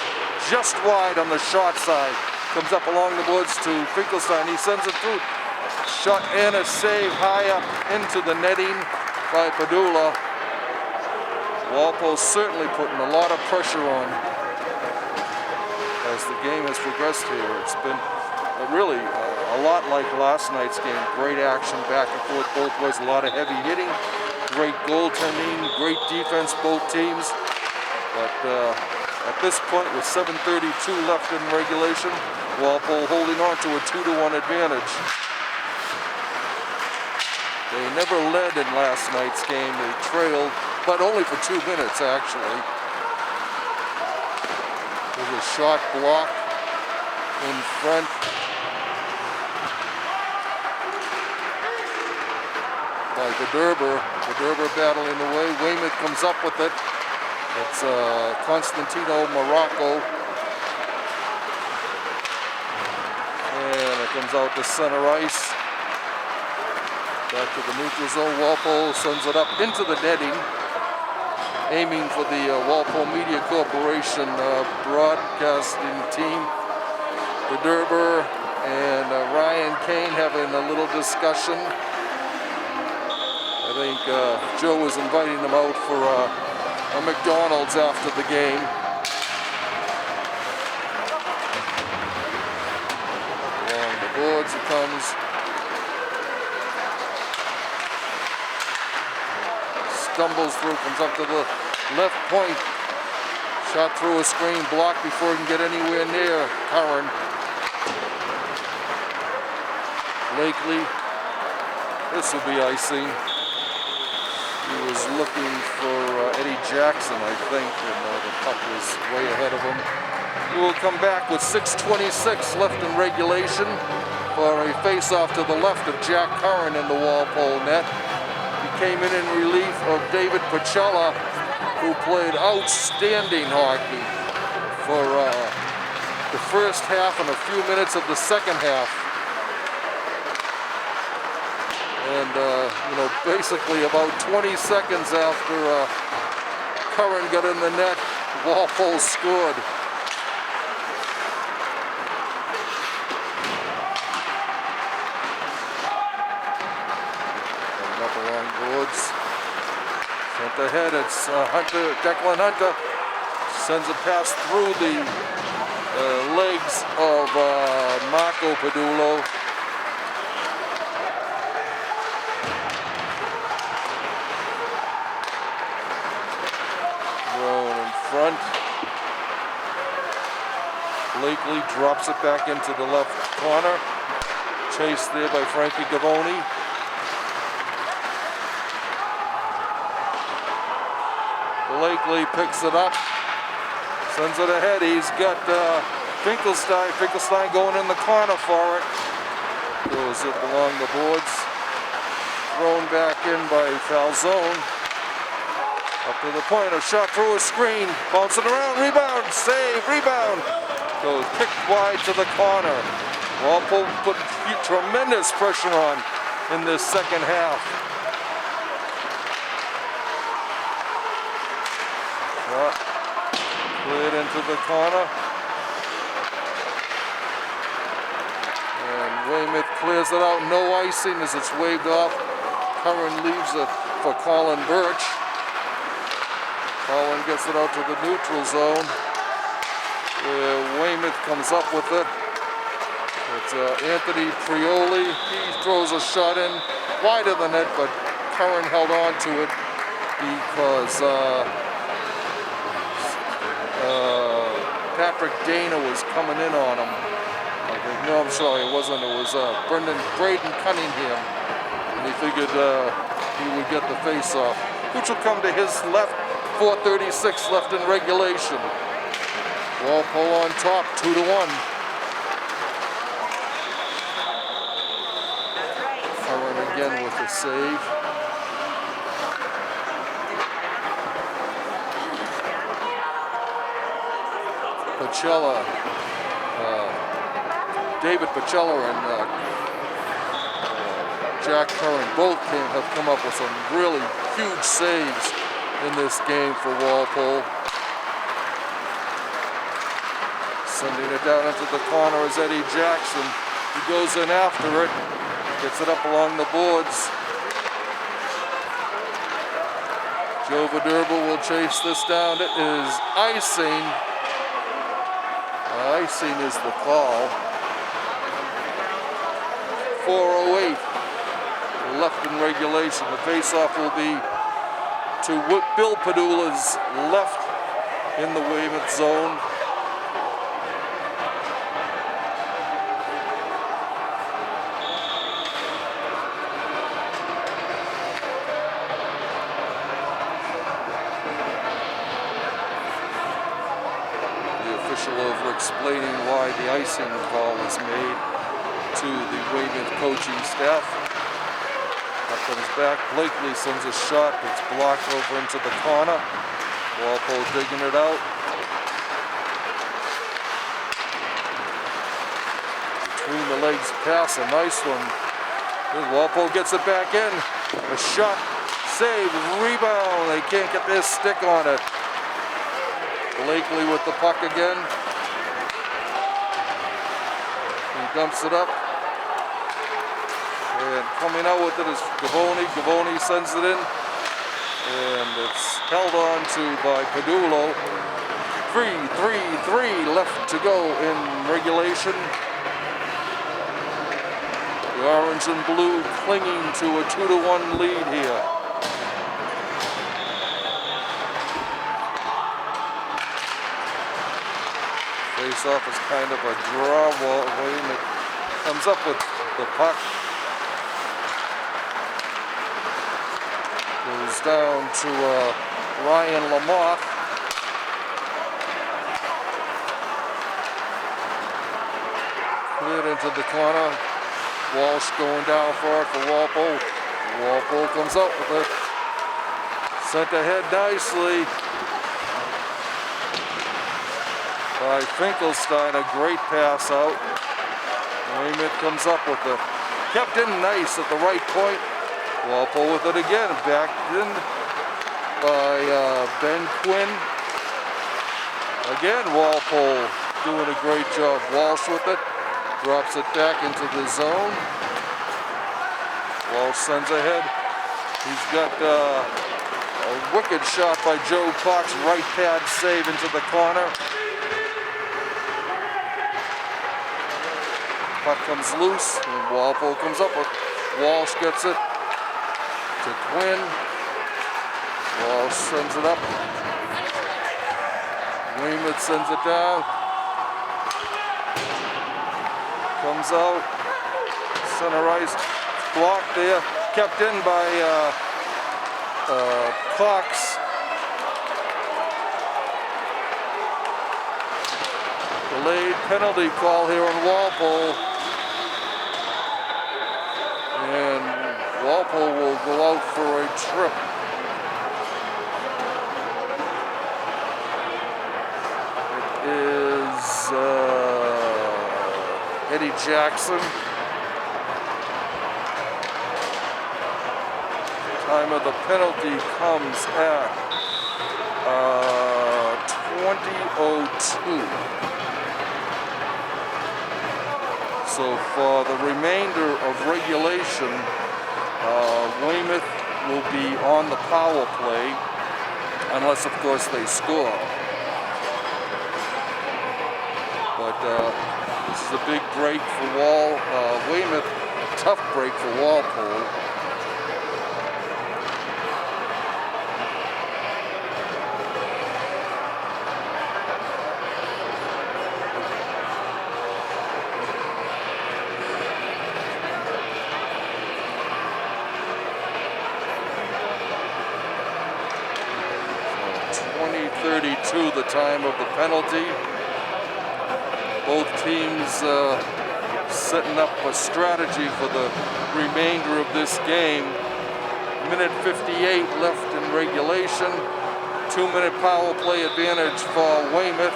just wide on the short side. Comes up along the boards to Finkelstein. He sends it through. Shot and a save high up into the netting by Padula. Walpole certainly putting a lot of pressure on as the game has progressed here. It's been really a lot like last night's game. Great action back and forth both ways. A lot of heavy hitting. Great goaltending. Great defense both teams. But at this point, with 7:32 left in regulation, Walpole holding on to a 2-1 advantage. They never led in last night's game. They trailed, but only for 2 minutes, actually. There's a shot block in front. By Derber battling away. Weymouth comes up with it. It's Constantino Morocco. And it comes out to center ice. Back to the neutral zone. Walpole sends it up into the netting. Aiming for the Walpole Media Corporation broadcasting team. Derber and Ryan Kane having a little discussion. I think Joe was inviting them out for a McDonald's after the game. Along the boards it comes. Stumbles through, comes up to the left point. Shot through a screen, blocked before he can get anywhere near Curran. Blakely. This will be icing. He was looking for Eddie Jackson, I think, and the puck was way ahead of him. We will come back with 6:26 left in regulation for a face-off to the left of Jack Curran in the Walpole net. He came in relief of David Pacella, who played outstanding hockey for the first half and a few minutes of the second half. And, basically about 20 seconds after Curran got in the net, Walpole scored. Coming up along boards. Sent ahead, it's Declan Hunter. Sends a pass through the legs of Marco Padulo. Front. Blakely drops it back into the left corner. Chased there by Frankie Gavoni. Blakely picks it up. Sends it ahead. He's got Finkelstein. Finkelstein going in the corner for it. Goes it along the boards. Thrown back in by Falzone. Up to the point, a shot through a screen, bouncing around, rebound, save, rebound. Goes kicked wide to the corner. Walpole put tremendous pressure on in this second half. Shot cleared into the corner. And Weymouth clears it out, no icing as it's waved off. Curran leaves it for Colin Birch. Colin gets it out to the neutral zone, where Weymouth comes up with it. It's Anthony Prioli. He throws a shot in wide of the net, but Curran held on to it because Patrick Dana was coming in on him. I think, no, I'm sorry, it wasn't. It was Braden Cunningham, and he figured he would get the face-off, which will come to his left. 4:36 left in regulation. Walpole on top, 2-1. Curran again with the save. Pacella, David Pacella and Jack Curran both have come up with some really huge saves in this game for Walpole. Sending it down into the corner is Eddie Jackson. He goes in after it, gets it up along the boards. Joe Vederba will chase this down. It is icing. Icing is the call. 4:08 left in regulation. The faceoff will be to Bill Padula's left in the Weymouth zone. Over explaining why the icing call was made to the Weymouth coaching staff. That comes back. Blakely sends a shot. It's blocked over into the corner. Walpole digging it out. Between the legs pass, a nice one. Then Walpole gets it back in. A shot, save, rebound. They can't get their stick on it. Blakely with the puck again. He dumps it up. And coming out with it is Gavoni. Gavoni sends it in. And it's held on to by Padulo. 3-3-3 left to go in regulation. The orange and blue clinging to a 2-1 lead here. Face-off is kind of a draw. Weymouth comes up with the puck. Goes down to Ryan Lamoth. Cleared into the corner. Walsh going down for it for Walpole. Walpole comes up with it. Sent ahead nicely by Finkelstein, a great pass out. Weymouth comes up with it. Kept in nice at the right point. Walpole with it again. Backed in by Ben Quinn. Again, Walpole doing a great job. Walsh with it. Drops it back into the zone. Walsh sends ahead. He's got a wicked shot by Joe Cox. Right pad save into the corner. Puck comes loose, and Walpole comes up with. Walsh gets it to Quinn. Walsh sends it up. Weymouth sends it down. Comes out. Center ice. Blocked there. Kept in by Cox. Delayed penalty call here on Walpole. And Walpole will go out for a trip. It is Eddie Jackson. Time of the penalty comes at 20:02. So for the remainder of regulation, Weymouth will be on the power play, unless of course they score. But this is a big break for Weymouth, tough break for Walpole. The time of the penalty. Both teams setting up a strategy for the remainder of this game. Minute 58 left in regulation. 2-minute power play advantage for Weymouth.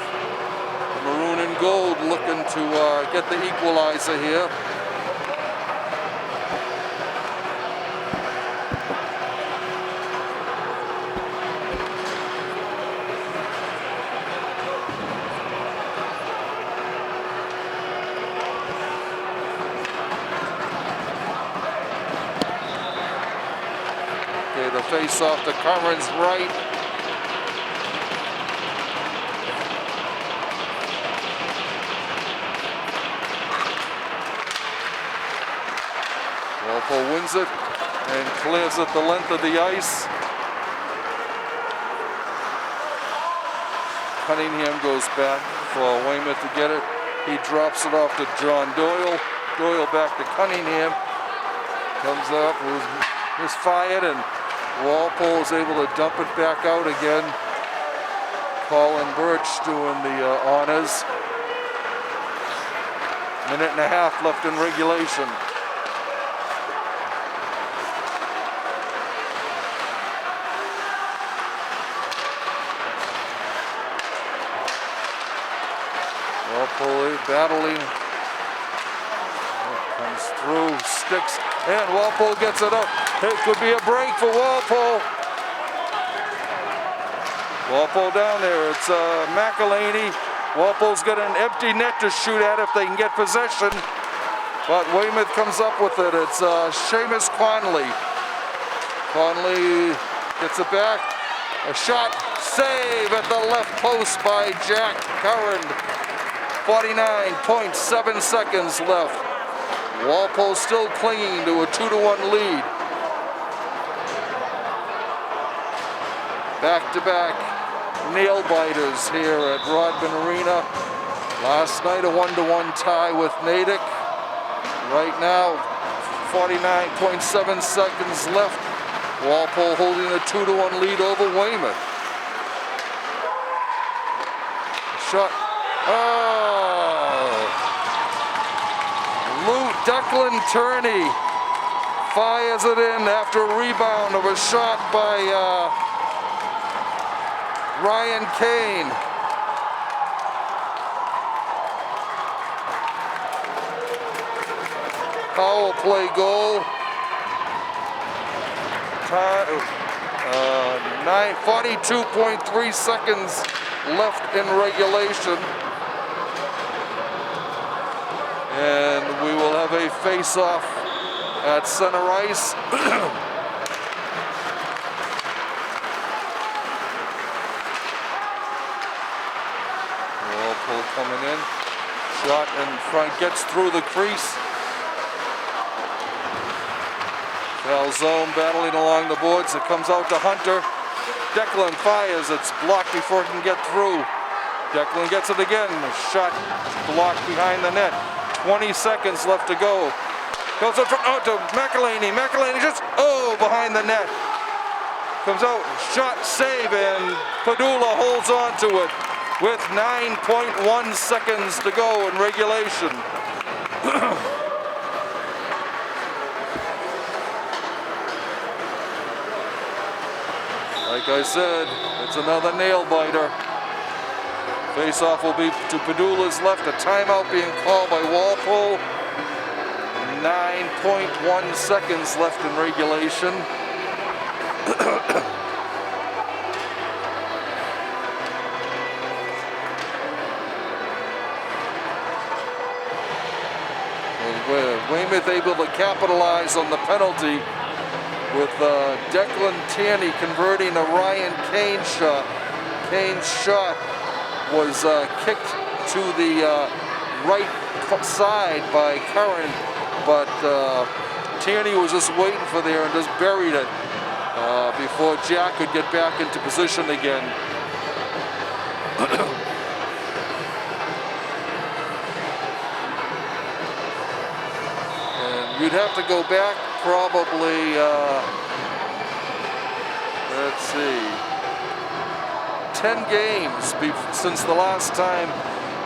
Maroon and gold looking to get the equalizer here. Okay, the face off to Curran's right. Walpole wins it and clears it the length of the ice. Cunningham goes back for Weymouth to get it. He drops it off to John Doyle. Doyle back to Cunningham. Comes up, was misfired, and Walpole is able to dump it back out again. Colin Birch doing the honors. Minute and a half left in regulation. Walpole battling. Comes through, sticks, and Walpole gets it up. It could be a break for Walpole. Walpole down there. It's McElhaney. Walpole's got an empty net to shoot at if they can get possession. But Weymouth comes up with it. It's Seamus Conley. Conley gets it back. A shot, save at the left post by Jack Curran. 49.7 seconds left. Walpole still clinging to a 2-1 lead. Back-to-back nail-biters here at Rodman Arena. Last night a 1-1 tie with Natick. Right now, 49.7 seconds left. Walpole holding a 2-1 lead over Weymouth. Shot. Declan Turney fires it in after a rebound of a shot by Ryan Kane. Power play goal. 42.3 seconds left in regulation. And we will have a face-off at center ice. Walpole coming in. Shot in front, gets through the crease. Calzone battling along the boards. It comes out to Hunter. Declan fires. It's blocked before it can get through. Declan gets it again. Shot blocked behind the net. 20 seconds left to go. Goes up to McElhaney. McElhaney just, behind the net. Comes out, shot, save, and Padula holds on to it with 9.1 seconds to go in regulation. Like I said, it's another nail-biter. Face-off will be to Padula's left. A timeout being called by Walpole. 9.1 seconds left in regulation. Weymouth able to capitalize on the penalty with Declan Tierney converting a Ryan Kane shot. Kane's shot was kicked to the right side by Curran, but Tierney was just waiting for there and just buried it before Jack could get back into position again. And you'd have to go back probably, let's see, 10 games since the last time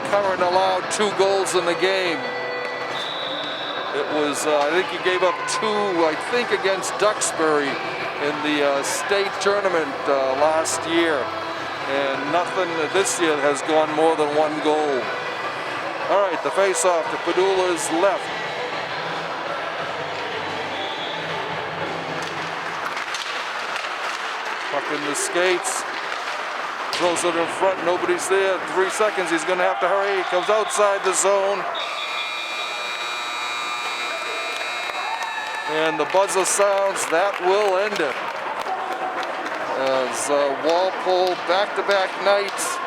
Curran allowed 2 goals in the game. It was, I think he gave up 2, I think, against Duxbury in the state tournament last year. And nothing this year has gone more than 1 goal. All right, the face-off to Padula's left. Puck in the skates. Throws it in front, nobody's there. 3 seconds, he's going to have to hurry. He comes outside the zone. And the buzzer sounds, that will end it. As Walpole, back-to-back nights,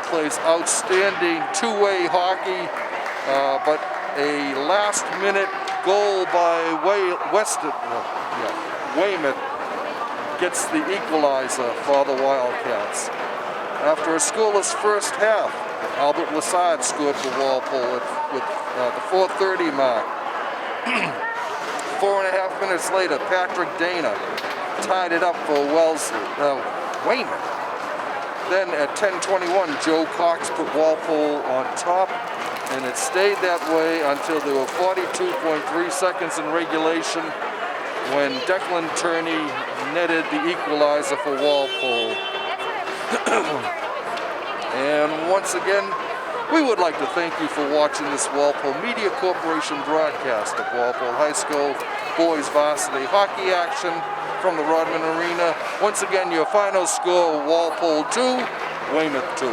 plays outstanding two-way hockey, but a last-minute goal by Weymouth gets the equalizer for the Wildcats. After a scoreless first half, Albert Lassard scored for Walpole with the 4:30 mark. 4.5 minutes later, Patrick Dana tied it up for Weymouth. Then at 10:21, Joe Cox put Walpole on top, and it stayed that way until there were 42.3 seconds in regulation when Declan Turney netted the equalizer for Walpole. And once again, we would like to thank you for watching this Walpole Media Corporation broadcast of Walpole High School boys varsity hockey action from the Rodman Arena. Once again, your final score, Walpole 2, Weymouth 2.